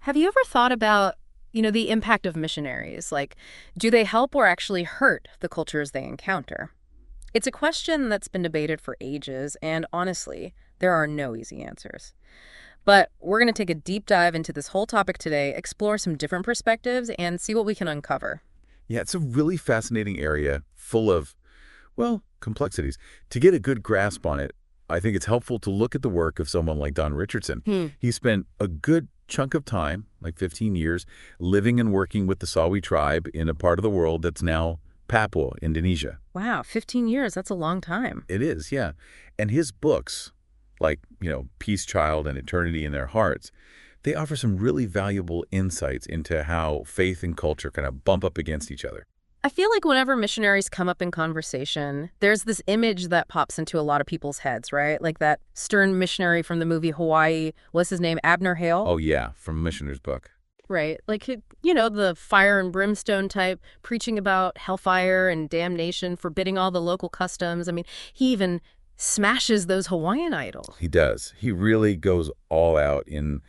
Have you ever thought about, the impact of missionaries? Like, do they help or actually hurt the cultures they encounter? It's a question that's been debated for ages, and honestly, there are no easy answers. But we're going to take a deep dive into this whole topic today, explore some different perspectives, and see what we can uncover. Yeah, it's a really fascinating area full of, well, complexities. To get a good grasp on it, I think it's helpful to look at the work of someone like Don Richardson. Hmm. He spent a good chunk of time, like 15 years, living and working with the Sawi tribe in a part of the world that's now Papua, Indonesia. Wow, 15 years, that's a long time. It is, yeah. And his books, like, Peace Child and Eternity in Their Hearts, they offer some really valuable insights into how faith and culture kind of bump up against each other. I feel like whenever missionaries come up in conversation, there's this image that pops into a lot of people's heads, right? Like that stern missionary from the movie Hawaii, what's his name, Abner Hale? Oh, yeah, from Missioner's book. Right. Like, the fire and brimstone type, preaching about hellfire and damnation, forbidding all the local customs. I mean, he even smashes those Hawaiian idols. He does. He really goes all out in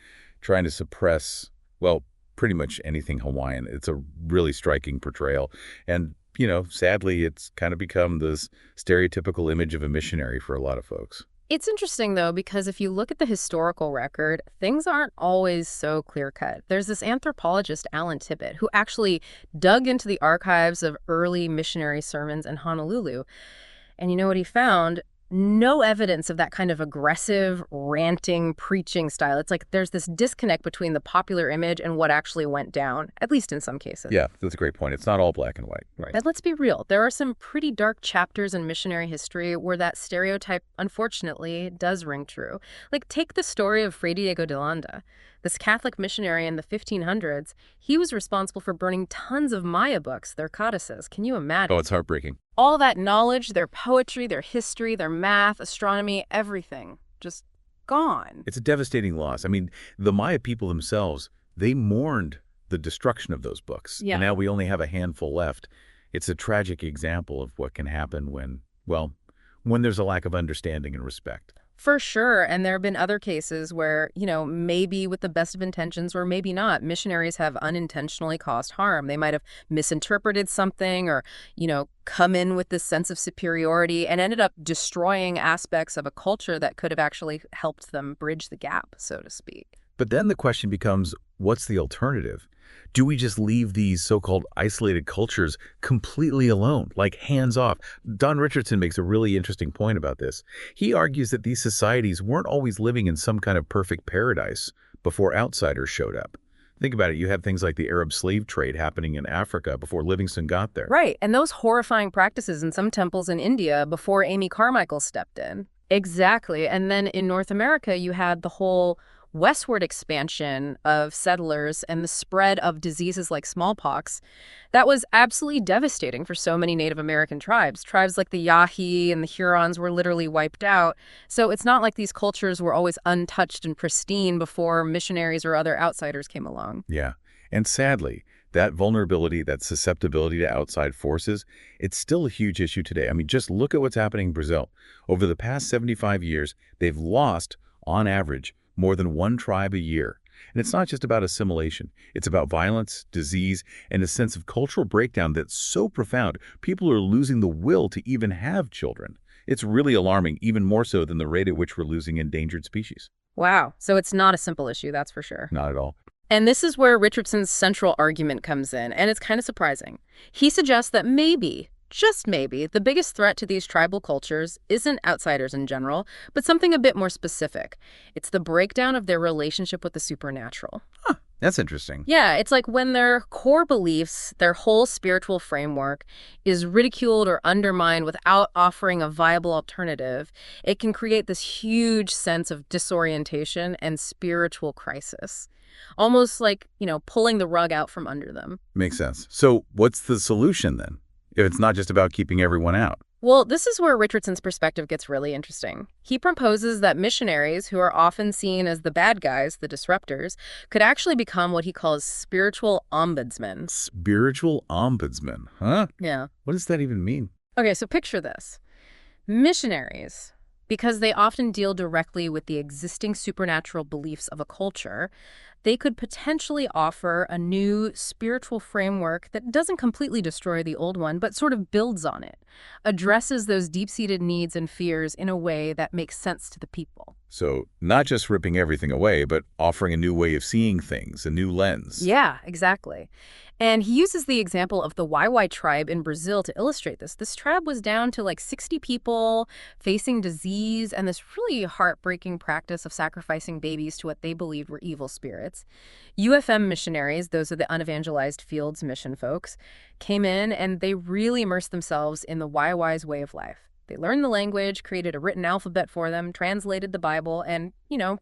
trying to suppress, well, pretty much anything Hawaiian. It's a really striking portrayal. And, sadly, it's kind of become this stereotypical image of a missionary for a lot of folks. It's interesting, though, because if you look at the historical record, things aren't always so clear-cut. There's this anthropologist, Alan Tippett, who actually dug into the archives of early missionary sermons in Honolulu. And you know what he found? No evidence of that kind of aggressive, ranting, preaching style. It's like there's this disconnect between the popular image and what actually went down, at least in some cases. Yeah, that's a great point. It's not all black and white. Right. And let's be real, there are some pretty dark chapters in missionary history where that stereotype, unfortunately, does ring true. Like, take the story of Fray Diego de Landa. This Catholic missionary in the 1500s, he was responsible for burning tons of Maya books, their codices. Can you imagine? Oh, it's heartbreaking. All that knowledge, their poetry, their history, their math, astronomy, everything, just gone. It's a devastating loss. I mean, the Maya people themselves, they mourned the destruction of those books. Yeah. And now we only have a handful left. It's a tragic example of what can happen when there's a lack of understanding and respect. For sure. And there have been other cases where, maybe with the best of intentions or maybe not, missionaries have unintentionally caused harm. They might have misinterpreted something or, come in with this sense of superiority and ended up destroying aspects of a culture that could have actually helped them bridge the gap, so to speak. But then the question becomes, what's the alternative? Do we just leave these so-called isolated cultures completely alone, like hands off? Don Richardson makes a really interesting point about this. He argues that these societies weren't always living in some kind of perfect paradise before outsiders showed up. Think about it. You had things like the Arab slave trade happening in Africa before Livingstone got there. Right. And those horrifying practices in some temples in India before Amy Carmichael stepped in. Exactly. And then in North America, you had the whole westward expansion of settlers and the spread of diseases like smallpox. That was absolutely devastating for so many Native American tribes. Tribes like the Yahi and the Hurons were literally wiped out. So it's not like these cultures were always untouched and pristine before missionaries or other outsiders came along. Yeah. And sadly, that vulnerability, that susceptibility to outside forces, it's still a huge issue today. I mean, just look at what's happening in Brazil. Over the past 75 years, they've lost, on average, more than one tribe a year. And it's not just about assimilation. It's about violence, disease, and a sense of cultural breakdown that's so profound, people are losing the will to even have children. It's really alarming, even more so than the rate at which we're losing endangered species. Wow. So it's not a simple issue, that's for sure. Not at all. And this is where Richardson's central argument comes in, and it's kind of surprising. He suggests that maybe, just maybe, the biggest threat to these tribal cultures isn't outsiders in general, but something a bit more specific. It's the breakdown of their relationship with the supernatural. Huh, that's interesting. Yeah, it's like when their core beliefs, their whole spiritual framework, is ridiculed or undermined without offering a viable alternative, it can create this huge sense of disorientation and spiritual crisis. Almost like, pulling the rug out from under them. Makes sense. So what's the solution then, if it's not just about keeping everyone out? Well, this is where Richardson's perspective gets really interesting. He proposes that missionaries, who are often seen as the bad guys, the disruptors, could actually become what he calls spiritual ombudsmen. Spiritual ombudsman, huh? Yeah. What does that even mean? Okay, so picture this. Missionaries, because they often deal directly with the existing supernatural beliefs of a culture, they could potentially offer a new spiritual framework that doesn't completely destroy the old one, but sort of builds on it, addresses those deep-seated needs and fears in a way that makes sense to the people. So not just ripping everything away, but offering a new way of seeing things, a new lens. Yeah, exactly. And he uses the example of the Wai tribe in Brazil to illustrate this. This tribe was down to like 60 people facing disease and this really heartbreaking practice of sacrificing babies to what they believed were evil spirits. UFM missionaries, those are the unevangelized fields mission folks, came in and they really immersed themselves in the Wai's way of life. They learned the language, created a written alphabet for them, translated the Bible, and,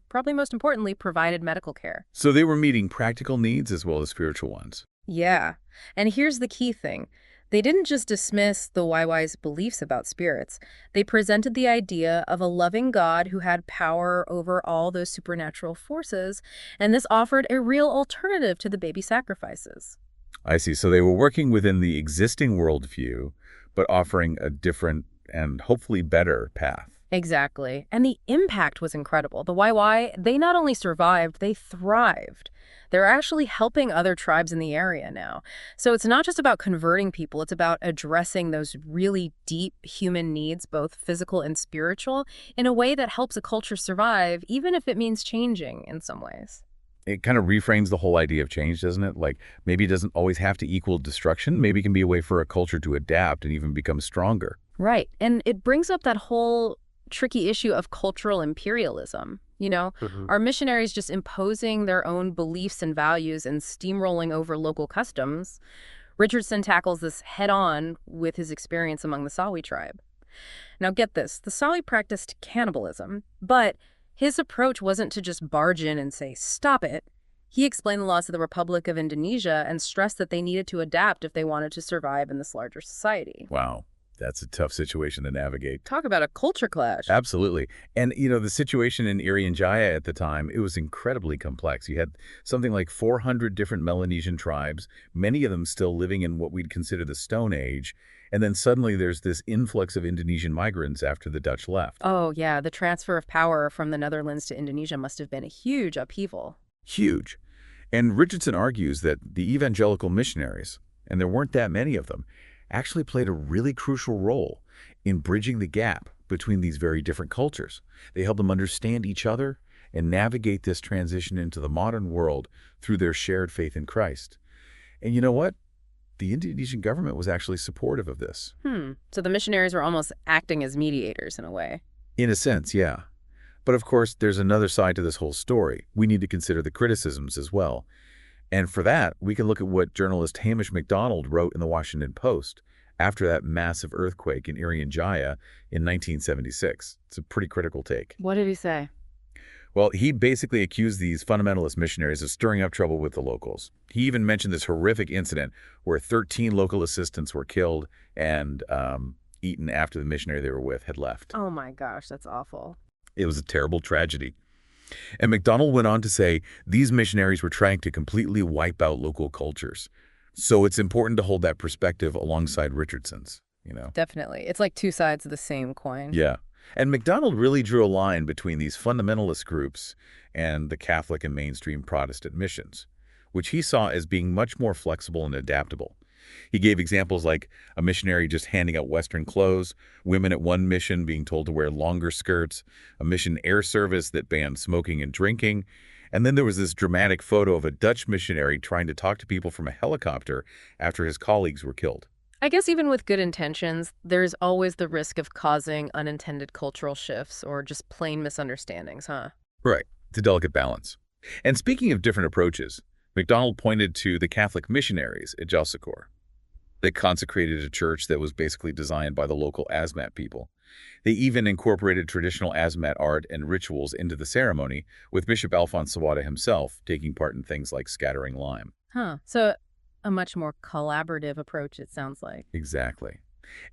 probably most importantly, provided medical care. So they were meeting practical needs as well as spiritual ones. Yeah. And here's the key thing. They didn't just dismiss the Wai's beliefs about spirits. They presented the idea of a loving God who had power over all those supernatural forces, and this offered a real alternative to the baby sacrifices. I see. So they were working within the existing worldview, but offering a different and hopefully better path. Exactly. And the impact was incredible. The Wai, they not only survived, they thrived. They're actually helping other tribes in the area now. So it's not just about converting people, it's about addressing those really deep human needs, both physical and spiritual, in a way that helps a culture survive, even if it means changing in some ways. It kind of reframes the whole idea of change, doesn't it? Like maybe it doesn't always have to equal destruction. Maybe it can be a way for a culture to adapt and even become stronger. Right. And it brings up that whole tricky issue of cultural imperialism. Are missionaries just imposing their own beliefs and values and steamrolling over local customs? Richardson tackles this head-on with his experience among the Sawi tribe. Now get this, the Sawi practiced cannibalism, but his approach wasn't to just barge in and say, stop it. He explained the laws of the Republic of Indonesia and stressed that they needed to adapt if they wanted to survive in this larger society. Wow. That's a tough situation to navigate. Talk about a culture clash. Absolutely. And, the situation in Irian Jaya at the time, it was incredibly complex. You had something like 400 different Melanesian tribes, many of them still living in what we'd consider the Stone Age. And then suddenly there's this influx of Indonesian migrants after the Dutch left. Oh, yeah. The transfer of power from the Netherlands to Indonesia must have been a huge upheaval. Huge. And Richardson argues that the evangelical missionaries, and there weren't that many of them, actually played a really crucial role in bridging the gap between these very different cultures. They helped them understand each other and navigate this transition into the modern world through their shared faith in Christ. And you know what? The Indonesian government was actually supportive of this. So the missionaries were almost acting as mediators in a way. In a sense, yeah. But of course, there's another side to this whole story. We need to consider the criticisms as well. And for that, we can look at what journalist Hamish MacDonald wrote in the Washington Post after that massive earthquake in Irian Jaya in 1976. It's a pretty critical take. What did he say? Well, he basically accused these fundamentalist missionaries of stirring up trouble with the locals. He even mentioned this horrific incident where 13 local assistants were killed and eaten after the missionary they were with had left. Oh my gosh, that's awful. It was a terrible tragedy. And MacDonald went on to say these missionaries were trying to completely wipe out local cultures. So it's important to hold that perspective alongside Richardson's, Definitely. It's like two sides of the same coin. Yeah. And MacDonald really drew a line between these fundamentalist groups and the Catholic and mainstream Protestant missions, which he saw as being much more flexible and adaptable. He gave examples like a missionary just handing out Western clothes, women at one mission being told to wear longer skirts, a mission air service that banned smoking and drinking, and then there was this dramatic photo of a Dutch missionary trying to talk to people from a helicopter after his colleagues were killed. I guess even with good intentions, there's always the risk of causing unintended cultural shifts or just plain misunderstandings, huh? Right. It's a delicate balance. And speaking of different approaches, MacDonald pointed to the Catholic missionaries at Jalsakor. They consecrated a church that was basically designed by the local Asmat people. They even incorporated traditional Asmat art and rituals into the ceremony, with Bishop Alphonse Sawada himself taking part in things like scattering lime. So a much more collaborative approach, it sounds like. Exactly.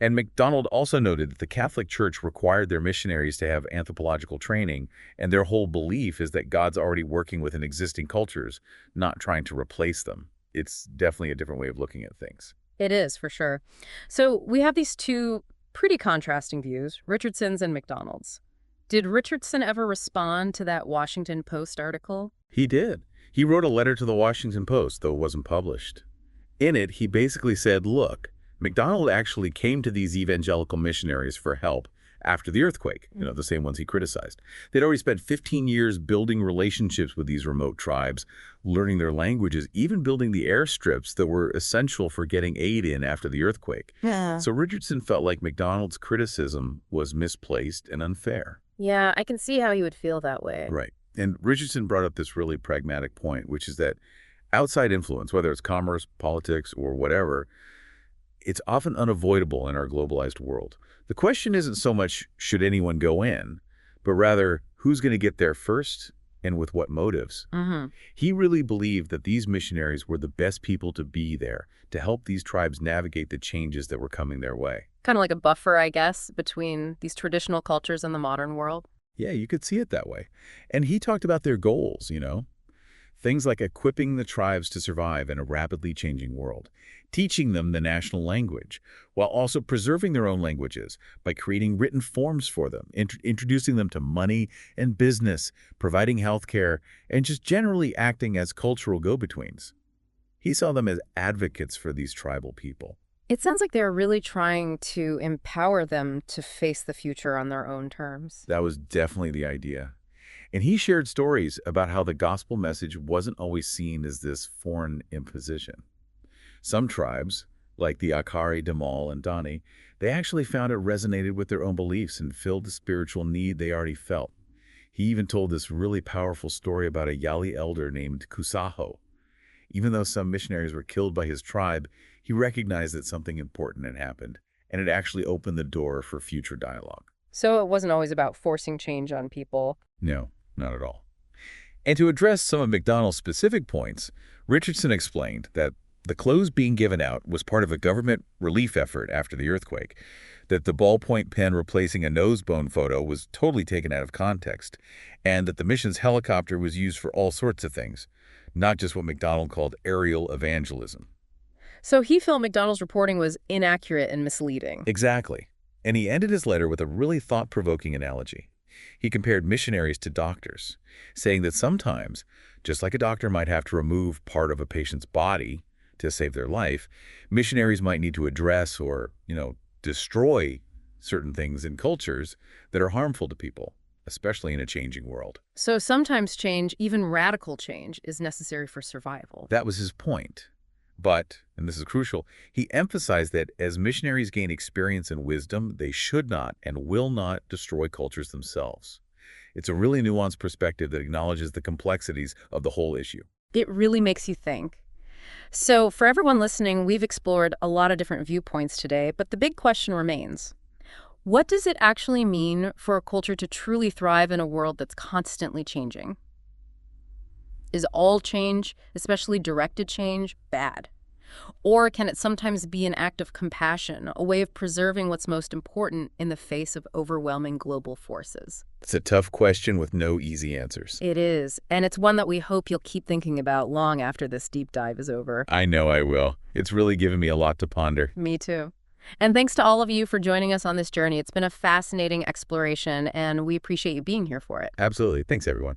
And MacDonald also noted that the Catholic Church required their missionaries to have anthropological training, and their whole belief is that God's already working within existing cultures, not trying to replace them. It's definitely a different way of looking at things. It is, for sure. So we have these two pretty contrasting views, Richardson's and MacDonald's. Did Richardson ever respond to that Washington Post article? He did. He wrote a letter to the Washington Post, though it wasn't published. In it, he basically said, look, MacDonald actually came to these evangelical missionaries for help after the earthquake, the same ones he criticized. They'd already spent 15 years building relationships with these remote tribes, learning their languages, even building the airstrips that were essential for getting aid in after the earthquake. Yeah. So Richardson felt like MacDonald's criticism was misplaced and unfair. Yeah, I can see how he would feel that way. Right. And Richardson brought up this really pragmatic point, which is that outside influence, whether it's commerce, politics, or whatever, it's often unavoidable in our globalized world. The question isn't so much should anyone go in, but rather who's going to get there first and with what motives. He really believed that these missionaries were the best people to be there to help these tribes navigate the changes that were coming their way. Kind of like a buffer, I guess, between these traditional cultures and the modern world. Yeah, you could see it that way. And he talked about their goals, things like equipping the tribes to survive in a rapidly changing world, teaching them the national language, while also preserving their own languages by creating written forms for them, introducing them to money and business, providing health care, and just generally acting as cultural go-betweens. He saw them as advocates for these tribal people. It sounds like they're really trying to empower them to face the future on their own terms. That was definitely the idea. And he shared stories about how the gospel message wasn't always seen as this foreign imposition. Some tribes, like the Akari, Damal, and Dani, they actually found it resonated with their own beliefs and filled the spiritual need they already felt. He even told this really powerful story about a Yali elder named Kusaho. Even though some missionaries were killed by his tribe, he recognized that something important had happened, and it actually opened the door for future dialogue. So it wasn't always about forcing change on people. No, not at all. And to address some of MacDonald's specific points, Richardson explained that the clothes being given out was part of a government relief effort after the earthquake, that the ballpoint pen replacing a nosebone photo was totally taken out of context, and that the mission's helicopter was used for all sorts of things, not just what MacDonald called aerial evangelism. So he felt MacDonald's reporting was inaccurate and misleading. Exactly. And he ended his letter with a really thought-provoking analogy. He compared missionaries to doctors, saying that sometimes, just like a doctor might have to remove part of a patient's body to save their life, missionaries might need to address or, destroy certain things in cultures that are harmful to people, especially in a changing world. So sometimes change, even radical change, is necessary for survival. That was his point. But, and this is crucial, he emphasized that as missionaries gain experience and wisdom, they should not and will not destroy cultures themselves. It's a really nuanced perspective that acknowledges the complexities of the whole issue. It really makes you think. So for everyone listening, we've explored a lot of different viewpoints today, but the big question remains. What does it actually mean for a culture to truly thrive in a world that's constantly changing? Is all change, especially directed change, bad? Or can it sometimes be an act of compassion, a way of preserving what's most important in the face of overwhelming global forces? It's a tough question with no easy answers. It is, and it's one that we hope you'll keep thinking about long after this deep dive is over. I know I will. It's really given me a lot to ponder. Me too. And thanks to all of you for joining us on this journey. It's been a fascinating exploration, and we appreciate you being here for it. Absolutely. Thanks, everyone.